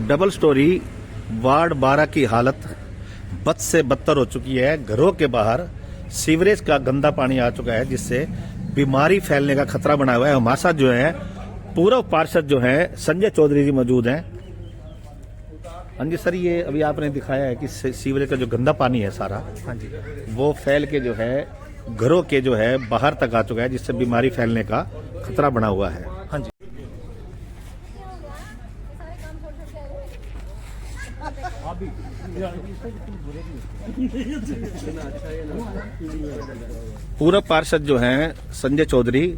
Double storey ward 12 की हालत बद से बदतर हो चुकी है। घरों के बाहर सीवरेज का गंदा पानी आ चुका है, जिससे बीमारी फैलने का खतरा बना हुआ है। हमारे साथ जो है पूर्व पार्षद जो है संजय चौधरी जी मौजूद हैं। हाँ जी सर, ये अभी आपने दिखाया है कि सीवरेज का जो गंदा पानी है सारा, हाँ जी, वो फैल के जो है घरों के जो है बाहर तक आ चुका है, जिससे बीमारी फैलने का खतरा बना हुआ है। हाँ जी, पूर्व पार्षद जो हैं संजय चौधरी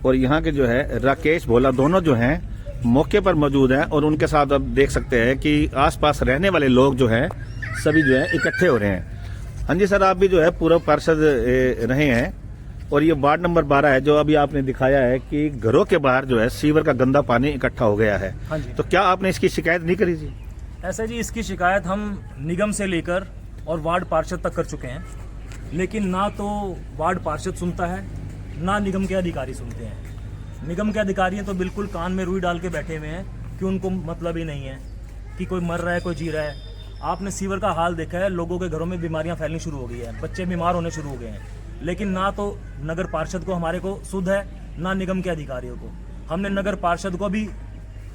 और यहाँ के जो है राकेश भोला, दोनों जो हैं मौके पर मौजूद हैं और उनके साथ अब देख सकते हैं कि आसपास रहने वाले लोग जो हैं सभी जो है इकट्ठे हो रहे हैं। हाँ जी सर, आप भी जो है पूर्व पार्षद रहे हैं और ये वार्ड नंबर 12 है, जो अभी आपने दिखाया है कि घरों के बाहर जो है सीवर का गंदा पानी इकट्ठा हो गया है। हाँ जी। तो क्या आपने इसकी शिकायत नहीं करी थी? ऐसे जी, इसकी शिकायत हम निगम से लेकर और वार्ड पार्षद तक कर चुके हैं, लेकिन ना तो वार्ड पार्षद सुनता है ना निगम के अधिकारी सुनते हैं। निगम के अधिकारी तो बिल्कुल कान में रुई डाल के बैठे हुए हैं कि उनको मतलब ही नहीं है कि कोई मर रहा है कोई जी रहा है। आपने सीवर का हाल देखा है, लोगों के घरों में बीमारियां फैलनी शुरू हो गई है, बच्चे बीमार होने शुरू हो गए हैं, लेकिन ना तो नगर पार्षद को हमारे को सुध है ना निगम के अधिकारियों को। हमने नगर पार्षद को भी,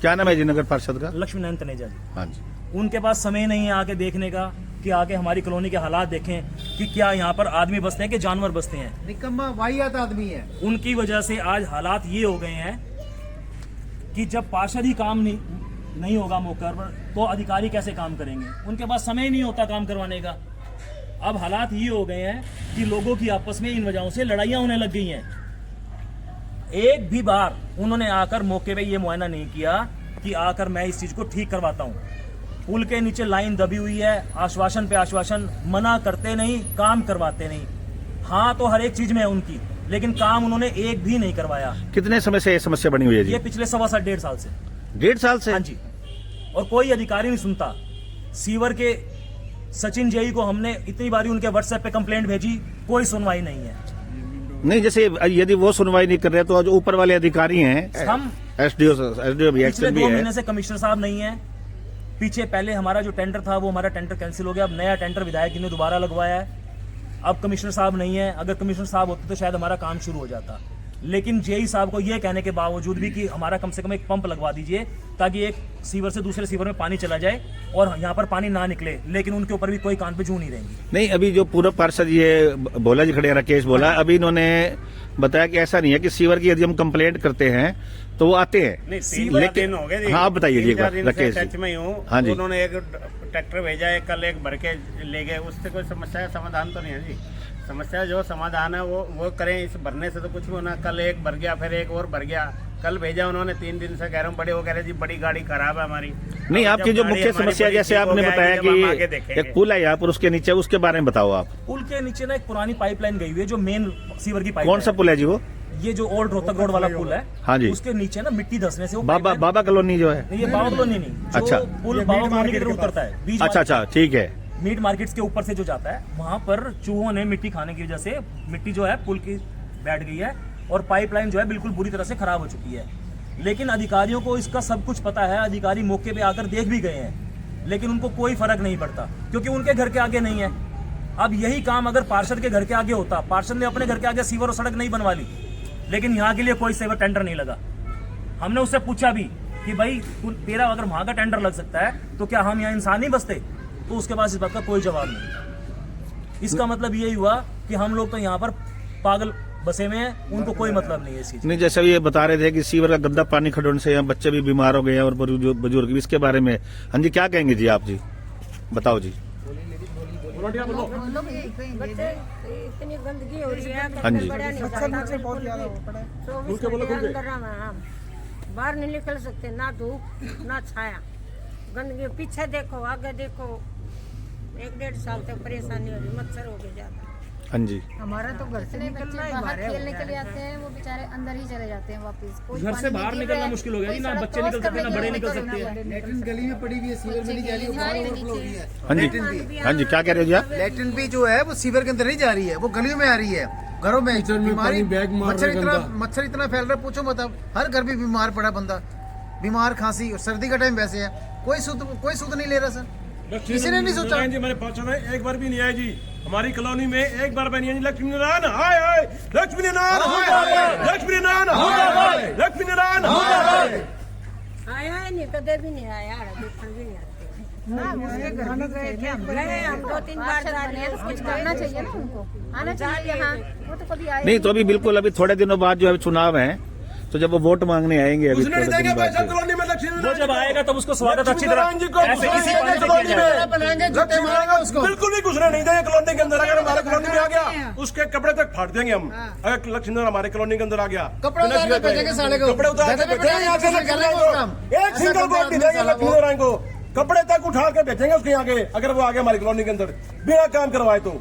क्या नाम है जी नगर पार्षद का? लक्ष्मी नारायण तनेजा जी। हाँ जी। उनके पास समय नहीं है आके देखने का कि आके हमारी कॉलोनी के हालात देखें कि क्या यहाँ पर आदमी बसते हैं कि जानवर बसते हैं। निकम्मा वाहियात आदमी है। उनकी वजह से आज हालात ये हो गए हैं कि जब पार्षद ही काम नहीं होगा मौके पर, तो अधिकारी कैसे काम करेंगे? उनके पास समय नहीं होता काम करवाने का। अब हालात ये हो गए हैं कि लोगों की आपस में इन वजहों से लड़ाइयां होने लग गई हैं। एक भी बार उन्होंने आकर मौके पे ये मुआयना नहीं किया कि आकर मैं इस चीज को ठीक करवाता हूं। पुल के नीचे लाइन दबी हुई है, आश्वासन पे आश्वासन, मना करते नहीं, काम करवाते नहीं। हाँ तो हर एक चीज में है उनकी, लेकिन काम उन्होंने एक भी नहीं करवाया। कितने समय से ये समस्या बनी हुई है जी? ये पिछले 1.25 साल से। 1.5 साल से? हाँ जी। और कोई अधिकारी नहीं सुनता। सीवर के सचिन जेई को हमने इतनी बारी उनके व्हाट्सएप पे कंप्लेंट भेजी, कोई सुनवाई नहीं है। नहीं, जैसे यदि वो सुनवाई नहीं कर रहे तो जो ऊपर वाले अधिकारी हैं, हम एसडीओ भी पिछले भी 2 है। महीने से कमिश्नर साहब नहीं है। पीछे पहले हमारा जो टेंडर था वो हमारा टेंडर कैंसिल हो गया, अब नया टेंडर विधायक जी ने दोबारा लगवाया है। अब कमिश्नर साहब नहीं है। अगर कमिश्नर साहब होते तो शायद हमारा काम शुरू हो जाता, लेकिन जेई साहब को ये कहने के बावजूद भी कि हमारा कम से कम एक पंप लगवा दीजिए ताकि एक सीवर से दूसरे सीवर में पानी चला जाए और यहाँ पर पानी ना निकले, लेकिन उनके ऊपर भी कोई कान पे जू नहीं रहेंगी। नहीं, अभी जो पूर्व पार्षद ये भोला जी खड़े हैं, राकेश भोला, अभी इन्होंने बताया कि ऐसा नहीं है कि सीवर की यदि हम कंप्लेंट करते हैं तो वो आते हैं। लेकिन हो गए। हाँ, आप बताइए जी एक बार, राकेश टच में हूँ। हाँ जी। उन्होंने एक ट्रैक्टर भेजा है, कल एक भर के ले गए, उससे कोई समस्या का समाधान तो नहीं है जी। समस्या जो समाधान है वो करें, इस भरने से तो कुछ भी होना। कल एक भर गया, फिर एक और भर गया। कल भेजा उन्होंने 3 दिन से, कह रहा हूँ बड़े, वो कह रहे जी बड़ी गाड़ी खराब है हमारी। नहीं, आपकी जो मुख्य समस्या, जैसे आपने बताया कि एक पुल है यहाँ पर, उसके नीचे, उसके बारे में बताओ आप। पुल के नीचे ना एक पुरानी पाइपलाइन गई हुई है जो मेन सीवर की पाइप। कौन सा पुल है जी वो? ये जो ओल्ड रोहतक रोड वाला पुल है। हाँ जी। उसके नीचे ना मिट्टी धंसने से वो बाबा कॉलोनी जो है। नहीं, ये बाबा कॉलोनी नहीं। अच्छा। पुल बाबा कॉलोनी की तरफ उतरता है बीच। अच्छा, ठीक है। मीट मार्केट्स के ऊपर से जो जाता है, वहां पर चूहों ने मिट्टी खाने की वजह से मिट्टी जो है पुल की बैठ गई है और पाइपलाइन जो है बिल्कुल बुरी तरह से खराब हो चुकी है। लेकिन अधिकारियों को इसका सब कुछ पता है, अधिकारी मौके पे आकर देख भी गए हैं, लेकिन उनको कोई फर्क नहीं पड़ता क्योंकि उनके घर के आगे नहीं है। अब यही काम अगर पार्षद के घर के आगे होता, पार्षद ने अपने घर के आगे सीवर और सड़क नहीं बनवा ली, लेकिन यहाँ के लिए कोई सीवर टेंडर नहीं लगा। हमने उससे पूछा भी कि भाई तेरा अगर वहां का टेंडर लग सकता है तो क्या हम यहाँ इंसान नहीं बसते? तो उसके पास इस बात का कोई जवाब नहीं। इसका मतलब यही हुआ कि हम लोग तो यहाँ पर पागल बसे में हैं, उनको कोई मतलब नहीं है इस चीज। नहीं, जैसे ये बता रहे थे कि सीवर का गंदा पानी खड़ोने से यहाँ बच्चे भी बीमार हो गए हैं और बुजुर्ग भी, इसके बारे में हाँ जी क्या कहेंगे जी आप? जी बताओ जी। इतनी गंदगी हो रही है, हाँ जी। बाहर नहीं निकल सकते, ना धूप ना छाया, गंदगी। पीछे देखो, आगे देखो, 1-1.5 साल तक परेशानी हो रही, मच्छर हो गए ज्यादा। हाँ जी। हमारा तो घर से निकलना ही बाहर खेलने के लिए आते हैं, वो बेचारे अंदर ही चले जाते हैं वापस। घर से बाहर निकलना मुश्किल हो गया जी, ना बच्चे निकल सकते, ना बड़े निकल सकते हैं। लेटरिन गली में पड़ी हुई है, सीवर में नहीं जा रही है, बाहर ओवरफ्लो हो रही है। हाँ जी, हाँ जी, क्या कह रहे हो जी आप? लेटरिन भी जो है वो सीवर के अंदर नहीं जा रही है, वो गलियों में आ रही है। घरों में बीमारी, मच्छर इतना फैल रहा है, पूछो मत। अब हर घर भी बीमार पड़ा बंदा, बीमार, खांसी, और सर्दी का टाइम वैसे है, कोई सूद नहीं ले रहा सर, किसी ने नहीं सोचा। नारायण जी हमारे पास है, एक बार भी नहीं आए जी हमारी कॉलोनी में, एक बार भी नहीं आए जी। लक्ष्मी नारायण हाय हाय, लक्ष्मी नारायण हाय, लक्ष्मी नारायण हाय, लक्ष्मी नारायण हाय। आया है नहीं, कदे भी नहीं आया, देखने भी नहीं आते। गए हम 2-3 बार जा रहे हैं, कुछ करना चाहिए ना उनको, आना चाहिए यहाँ, वो तो कभी आए नहीं तो अभी बिल्कुल अभी थोड़े दिनों बाद जो है चुनाव है, तो जब वो वोट मांगने आएंगे अभी उसने नहीं थोड़े देंगे दिन बाद पैसा जो- कॉलोनी में। लक्ष्मी वो नारायण जब आएगा तब उसको स्वागत अच्छी तरह नारायण जी को ऐसे घुसने इसी नहीं पानी देंगे से कॉलोनी किया जाएगा। में। बनाएंगे, जूते मारेंगे उसको। बिल्कुल भी घुसने नहीं देंगे कॉलोनी के अंदर। अगर हमारे कॉलोनी में आ गया उसके कपड़े तक फाड़ देंगे हम। अगर लक्ष्मी नारायण हमारे कॉलोनी के अंदर आ गया, कपड़े उतार के भेजेंगे साले को। कपड़े उतार के ज्यादा भेजेंगे यहाँ से भी लक्ष्मी करेंगे नारायण काम। को। एक ऐसा सिंगल करते वोट नहीं देंगे आदमी लक्ष्मी नारायण को, कपड़े तक उठा के भेजेंगे उसके आगे अगर वो आ गया हमारी कॉलोनी के अंदर बिना काम करवाए तो।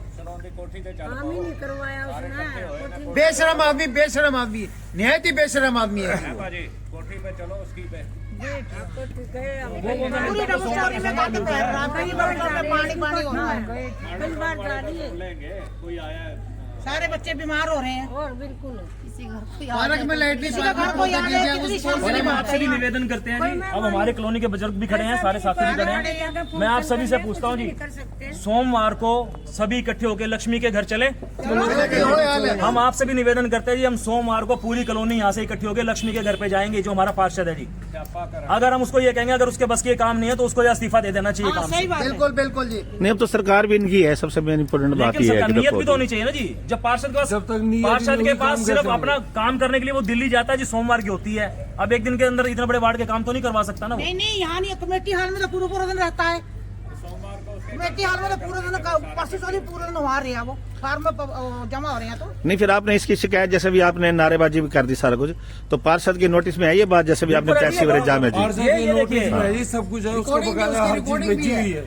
काम ही नहीं करवाया उसने। बेशरम आदमी, बेशरम आदमी, निहायत ही बेशरम आदमी है। कई बार जा रही है, सारे बच्चे बीमार हो रहे हैं। और बिल्कुल किसी घर को पार्क में लाइट भी किसी का घर कोई आने किसी शर्म और नहीं हम आपसे भी निवेदन करते हैं जी, अब हमारे कॉलोनी के बुजुर्ग भी खड़े हैं, सारे साथी भी खड़े हैं। मैं आप सभी से पूछता हूँ जी, कर सकते हैं। सोमवार को सभी इकट्ठे होकर लक्ष्मी के घर चले। हम आपसे भी निवेदन करते हैं जी, हम सोमवार को पूरी कॉलोनी यहाँ से इकट्ठी होकर लक्ष्मी के घर पे जाएंगे, जो हमारा पार्षद है जी। अगर हम उसको ये कहेंगे अगर उसके बस के काम नहीं है तो उसको इस्तीफा दे देना चाहिए काम से। सही बात है। बिल्कुल बिल्कुल जी। नहीं अब तो सरकार भी इनकी है, सबसे मेन इंपोर्टेंट बात लेकिन ये है सरकार कि नियत भी देखो तो होनी चाहिए ना जी। जब पार्षद के पास सिर्फ अपना काम करने के लिए वो दिल्ली जाता है जी, सोमवार की होती है। अब एक दिन के अंदर इतने बड़े वार्ड के काम तो नहीं करवा सकता ना वो। नहीं नहीं, यहाँ नहीं, कमेटी हॉल में तो पूरा दिन रहता है। कमेटी हॉल में तो पूरे दिन, परसों से पूरे दिन वहाँ रहे हैं, वो फार्म में जमा हो रहे हैं। तो नहीं फिर आपने इसकी शिकायत जैसे भी आपने नारेबाजी भी कर दी सारा कुछ, तो पार्षद की नोटिस में आई ये बात जैसे भी आपने टैक्स सीवरेज जाम है जी। ये देखिए सब कुछ है, उसको रिकॉर्डिंग बकायदा हर चीज रिकॉर्डिंग भी भेजी है। हुई है।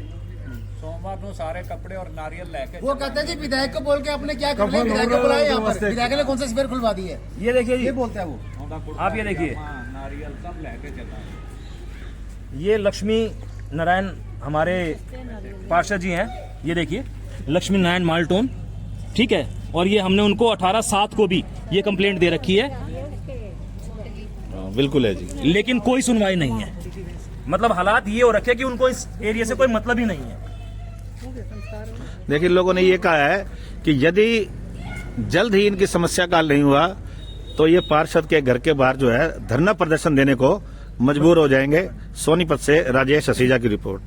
सोमवार को सारे कपड़े और नारियल लेके वो कहते हैं जी विधायक को बोल के आपने क्या कर लिया, विधायक को बुलाया यहाँ पर, विधायक ने कौन सा शिविर खुलवा दी है, ये देखिए जी, ये बोलता है वो। आप ये देखिए, नारियल सब लेके चला। ये लक्ष्मी नारायण हमारे पार्षद जी हैं। ये देखिए लक्ष्मी नारायण माल्टोन, ठीक है। और ये हमने उनको 18/7 को भी ये कंप्लेंट दे रखी है, हाँ, बिल्कुल है जी। लेकिन कोई सुनवाई नहीं है। मतलब हालात ये हो रखे कि उनको इस एरिया से कोई मतलब ही नहीं है। देखिए लोगों ने ये कहा है कि यदि जल्द ही इनकी समस्या का हल नहीं हुआ तो ये पार्षद के घर के बाहर जो है धरना प्रदर्शन देने को मजबूर हो जाएंगे। सोनीपत से राजेश हसीजा की रिपोर्ट।